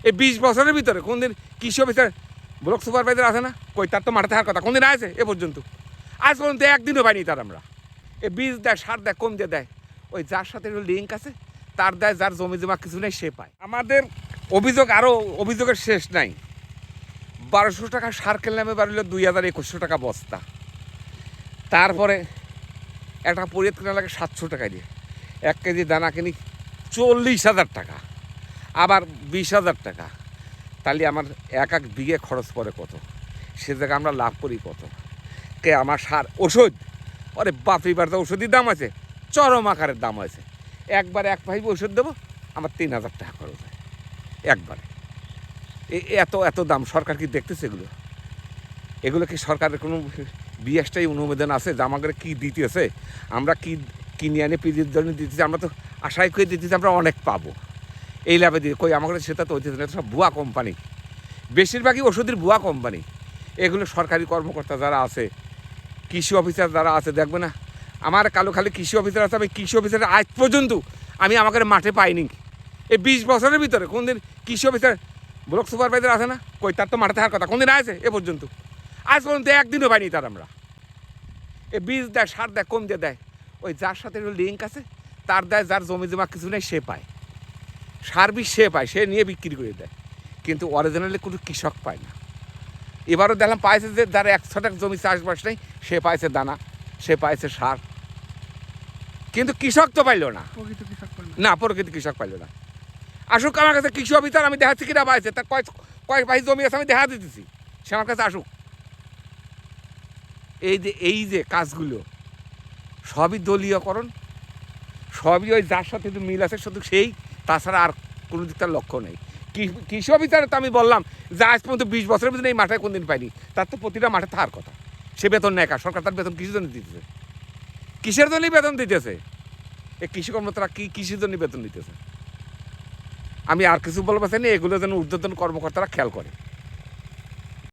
এই 20 বছরের ভিতরে কোনদিন কৃষি অফিসার ব্লক সুপারভাইজার আছে না? কই তার তো মাঠে থাকার কথা, কোনদিন আছে এ পর্যন্ত? আজ পর্যন্ত একদিনও পাইনি তার আমরা। এই বীজ দেয়, সার দেয়, কম দিয়ে দেয়, ওই যার সাথে লিঙ্ক আছে তার দেয়, যার জমি জমা কিছু নেই সে পায়। আমাদের অভিযোগ, আরও অভিযোগের শেষ নাই। 1200 টাকা সার কিনলামে বাড়িল 2100 টাকা বস্তা। তারপরে একটা পরিয়াদ কেনা লাগে 700 টাকা দিয়ে, 1 কেজি দানা কিনি 40,000 টাকা, আবার 20,000 টাকা। তাহলে আমার এক বিঘে খরচ পড়ে কত? সে জায়গায় আমরা লাভ করি কত? কে আমার সার ওষুধ, ওরে বাপ, এবার তো ওষুধের দাম আছে, চরম আকারের দাম আছে। একবারে এক পাইপ ওষুধ দেবো, আমার 3,000 টাকা খরচ হয় একবারে। এত এত দাম, সরকার কি দেখতেছে এগুলো? এগুলো কি সরকারের কোনো বিএসটাই অনুমোদন আছে যে আমাদের কী দিতেছে, আমরা কি কিনে আনে পিজির জন্য দিতেছি? আমরা তো আশায় করে দিতেছি আমরা অনেক পাবো, এই লাভে দিয়ে কই আমাদের সেটা তো হইতেছে না। সব ভুয়া কোম্পানি, বেশিরভাগই ওষুধের ভুয়া কোম্পানি। এগুলো সরকারি কর্মকর্তা যারা আছে, কৃষি অফিসার যারা আছে, দেখবে না আমার কালো খালি কৃষি অফিসার আছে, আমি কৃষি অফিসার আজ পর্যন্ত আমি আমাদের মাঠে পাইনি। এই 20 বছরের ভিতরে কোনদিন কৃষি অফিসার ব্লক সুপারভাইজার আছে না? কই তার তো মাঠে থাকার কথা, কোনদিন আছে এ পর্যন্ত? আজ পর্যন্ত একদিনও পাইনি তার আমরা। এই বীজ দেয়, সার দেয়, কম দিয়ে দেয়, ওই যার সাথে লিঙ্ক আছে তার দেয়, যার জমি জমা কিছু নেই সে পায়। সার বীজ সে পায়, সে নিয়ে বিক্রি করে দেয়, কিন্তু অরিজিনালি কোনো কৃষক পায় না। এবারও দেখলাম পাইছে যে যার 100 টাকা জমি চাষবাস নেই সে পাইছে দানা, সে পাইছে সার, কিন্তু কৃষক তো পাইল না। না, প্রকৃত কৃষক পাইল না। আসুক আমার কাছে কৃষি অফিসার, আমি দেখাচ্ছি কিনা পাইছে, তার কয় পাই জমি আছে আমি দেখা দিতেছি, সে আমার কাছে আসুক। এই যে কাজগুলো সবই দলীয়করণ, সবই ওই যার সাথে মিল আছে শুধু সেই, তাছাড়া আর কোনো দিক তার লক্ষ্য নেই। কৃষি অফিসারে তো আমি বললাম যে আজ পর্যন্ত 20 বছরের ভিতরে এই মাঠে কোনদিন পাইনি, তার তো প্রতিটা মাঠে থাকার কথা। সে বেতন নেয় কার? সরকার তার বেতন কিসের জন্য দিতেছে? কিসের জন্যই বেতন দিতেছে? এই কৃষি কর্মকর্তারা কিসের জন্য বেতন দিতেছে? আমি আর কিছু বলবো চাই না, এগুলো যেন ঊর্ধ্বতন কর্মকর্তারা খেয়াল করে।